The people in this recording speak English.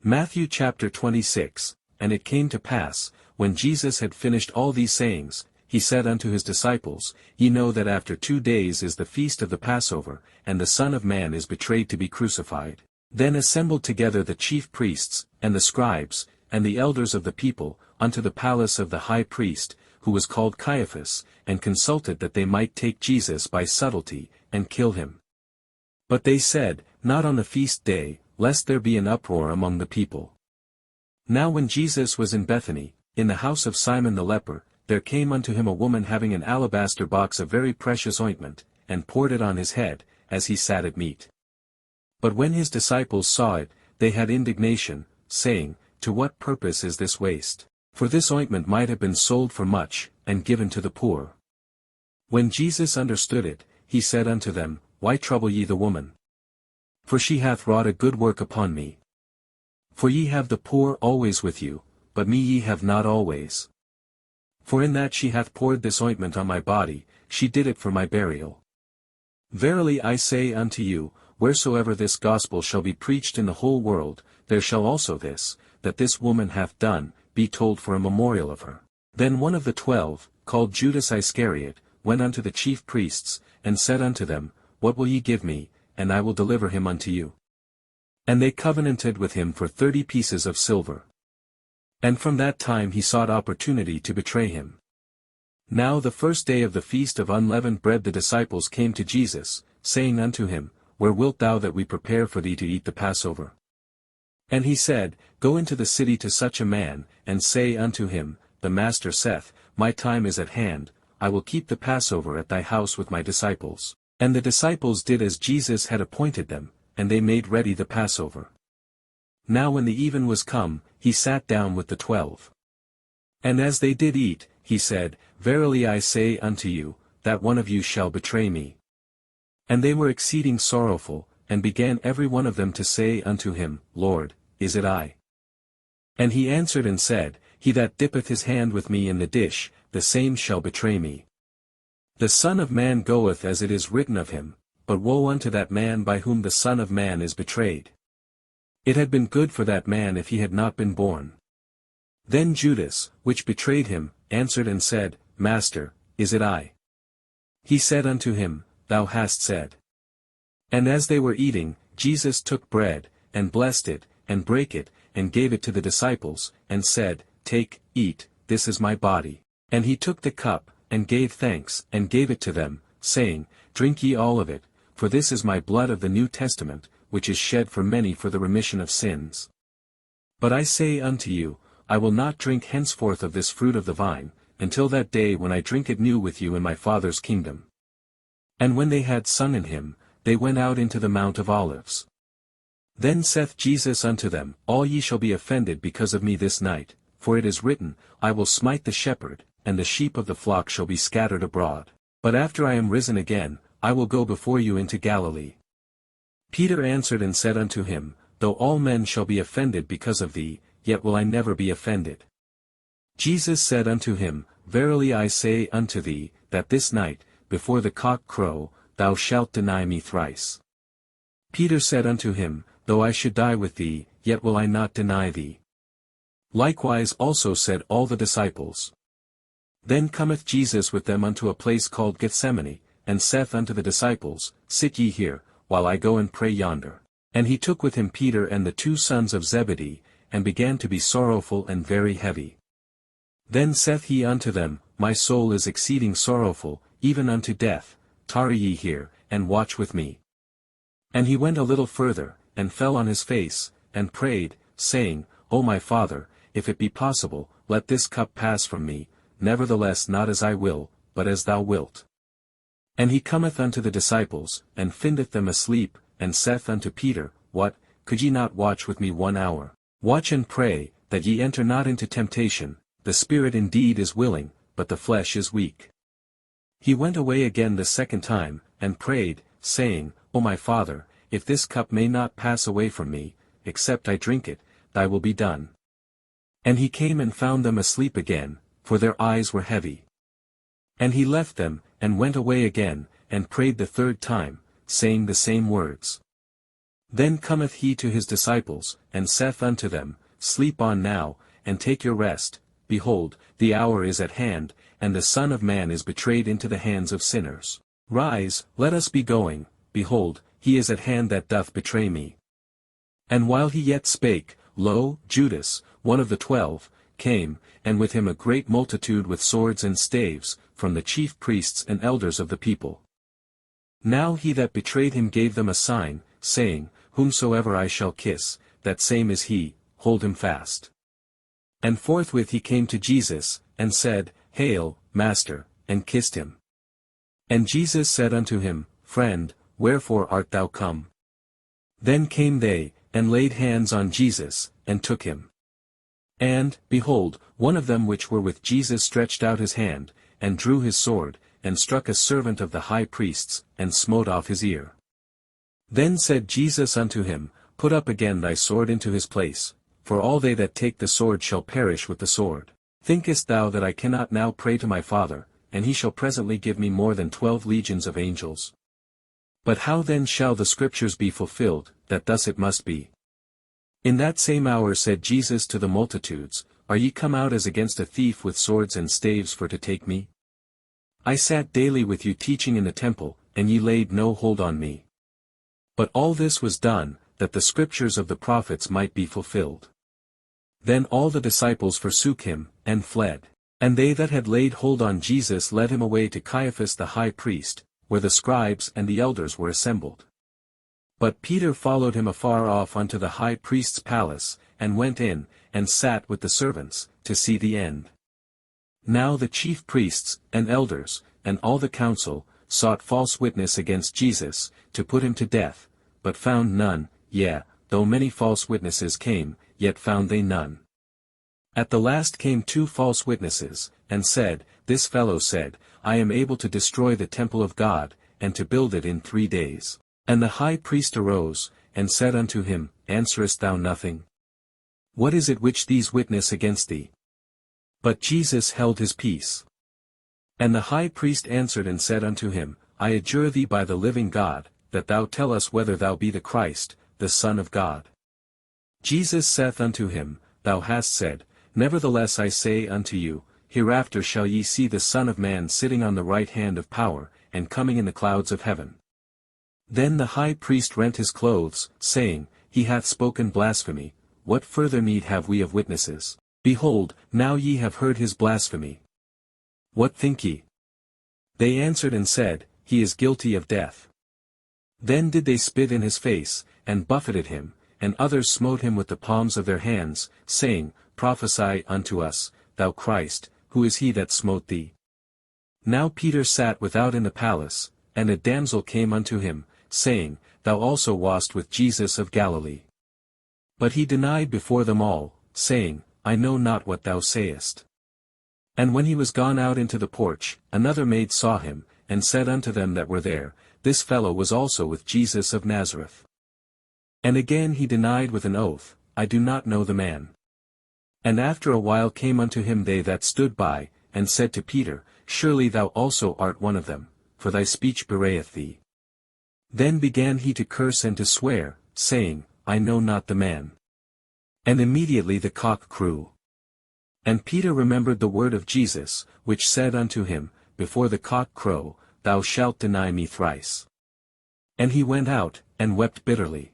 Matthew chapter 26. And it came to pass, when Jesus had finished all these sayings, he said unto his disciples, Ye know that after 2 days is the feast of the Passover, and the Son of Man is betrayed to be crucified. Then assembled together the chief priests, and the scribes, and the elders of the people, unto the palace of the high priest, who was called Caiaphas, and consulted that they might take Jesus by subtlety, and kill him. But they said, Not on the feast day, lest there be an uproar among the people. Now when Jesus was in Bethany, in the house of Simon the leper, there came unto him a woman having an alabaster box of very precious ointment, and poured it on his head, as he sat at meat. But when his disciples saw it, they had indignation, saying, To what purpose is this waste? For this ointment might have been sold for much, and given to the poor. When Jesus understood it, he said unto them, Why trouble ye the woman? For she hath wrought a good work upon me. For ye have the poor always with you, but me ye have not always. For in that she hath poured this ointment on my body, she did it for my burial. Verily I say unto you, wheresoever this gospel shall be preached in the whole world, there shall also this, that this woman hath done, be told for a memorial of her. Then one of the 12, called Judas Iscariot, went unto the chief priests, and said unto them, What will ye give me, and I will deliver him unto you? And they covenanted with him for 30 pieces of silver. And from that time he sought opportunity to betray him. Now the first day of the feast of unleavened bread the disciples came to Jesus, saying unto him, Where wilt thou that we prepare for thee to eat the Passover? And he said, Go into the city to such a man, and say unto him, The Master saith, My time is at hand, I will keep the Passover at thy house with my disciples. And the disciples did as Jesus had appointed them, and they made ready the Passover. Now when the even was come, he sat down with the 12. And as they did eat, he said, Verily I say unto you, that one of you shall betray me. And they were exceeding sorrowful, and began every one of them to say unto him, Lord, is it I? And he answered and said, He that dippeth his hand with me in the dish, the same shall betray me. The Son of Man goeth as it is written of him, but woe unto that man by whom the Son of Man is betrayed. It had been good for that man if he had not been born. Then Judas, which betrayed him, answered and said, Master, is it I? He said unto him, Thou hast said. And as they were eating, Jesus took bread, and blessed it, and brake it, and gave it to the disciples, and said, Take, eat, this is my body. And he took the cup, and gave thanks, and gave it to them, saying, Drink ye all of it, for this is my blood of the New Testament, which is shed for many for the remission of sins. But I say unto you, I will not drink henceforth of this fruit of the vine, until that day when I drink it new with you in my Father's kingdom. And when they had sung in him, they went out into the Mount of Olives. Then saith Jesus unto them, All ye shall be offended because of me this night, for it is written, I will smite the shepherd, and the sheep of the flock shall be scattered abroad. But after I am risen again, I will go before you into Galilee. Peter answered and said unto him, Though all men shall be offended because of thee, yet will I never be offended. Jesus said unto him, Verily I say unto thee, that this night, before the cock crow, thou shalt deny me thrice. Peter said unto him, Though I should die with thee, yet will I not deny thee. Likewise also said all the disciples. Then cometh Jesus with them unto a place called Gethsemane, and saith unto the disciples, Sit ye here, while I go and pray yonder. And he took with him Peter and the 2 sons of Zebedee, and began to be sorrowful and very heavy. Then saith he unto them, My soul is exceeding sorrowful, even unto death, tarry ye here, and watch with me. And he went a little further, and fell on his face, and prayed, saying, O my Father, if it be possible, let this cup pass from me, nevertheless not as I will, but as thou wilt. And he cometh unto the disciples, and findeth them asleep, and saith unto Peter, What, could ye not watch with me 1 hour? Watch and pray, that ye enter not into temptation, the spirit indeed is willing, but the flesh is weak. He went away again the second time, and prayed, saying, O my Father, if this cup may not pass away from me, except I drink it, thy will be done. And he came and found them asleep again, for their eyes were heavy. And he left them, and went away again, and prayed the 3rd time, saying the same words. Then cometh he to his disciples, and saith unto them, Sleep on now, and take your rest. Behold, the hour is at hand, and the Son of Man is betrayed into the hands of sinners. Rise, let us be going, behold, he is at hand that doth betray me. And while he yet spake, lo, Judas, one of the 12, came, and with him a great multitude with swords and staves, from the chief priests and elders of the people. Now he that betrayed him gave them a sign, saying, Whomsoever I shall kiss, that same is he, hold him fast. And forthwith he came to Jesus, and said, Hail, Master, and kissed him. And Jesus said unto him, Friend, wherefore art thou come? Then came they, and laid hands on Jesus, and took him. And, behold, one of them which were with Jesus stretched out his hand, and drew his sword, and struck a servant of the high priest's, and smote off his ear. Then said Jesus unto him, Put up again thy sword into his place, for all they that take the sword shall perish with the sword. Thinkest thou that I cannot now pray to my Father, and he shall presently give me more than 12 legions of angels? But how then shall the scriptures be fulfilled, that thus it must be? In that same hour said Jesus to the multitudes, Are ye come out as against a thief with swords and staves for to take me? I sat daily with you teaching in the temple, and ye laid no hold on me. But all this was done, that the scriptures of the prophets might be fulfilled. Then all the disciples forsook him, and fled. And they that had laid hold on Jesus led him away to Caiaphas the high priest, where the scribes and the elders were assembled. But Peter followed him afar off unto the high priest's palace, and went in, and sat with the servants, to see the end. Now the chief priests, and elders, and all the council, sought false witness against Jesus, to put him to death, but found none, yea, though many false witnesses came, yet found they none. At the last came 2 false witnesses, and said, This fellow said, I am able to destroy the temple of God, and to build it in 3 days. And the high priest arose, and said unto him, Answerest thou nothing? What is it which these witness against thee? But Jesus held his peace. And the high priest answered and said unto him, I adjure thee by the living God, that thou tell us whether thou be the Christ, the Son of God. Jesus saith unto him, Thou hast said, Nevertheless I say unto you, Hereafter shall ye see the Son of Man sitting on the right hand of power, and coming in the clouds of heaven. Then the high priest rent his clothes, saying, He hath spoken blasphemy, what further need have we of witnesses? Behold, now ye have heard his blasphemy. What think ye? They answered and said, He is guilty of death. Then did they spit in his face, and buffeted him, and others smote him with the palms of their hands, saying, Prophesy unto us, thou Christ, who is he that smote thee? Now Peter sat without in the palace, and a damsel came unto him, saying, Thou also wast with Jesus of Galilee. But he denied before them all, saying, I know not what thou sayest. And when he was gone out into the porch, another maid saw him, and said unto them that were there, This fellow was also with Jesus of Nazareth. And again he denied with an oath, I do not know the man. And after a while came unto him they that stood by, and said to Peter, Surely thou also art one of them, for thy speech bewrayeth thee. Then began he to curse and to swear, saying, I know not the man. And immediately the cock crew. And Peter remembered the word of Jesus, which said unto him, Before the cock crow, thou shalt deny me thrice. And he went out, and wept bitterly.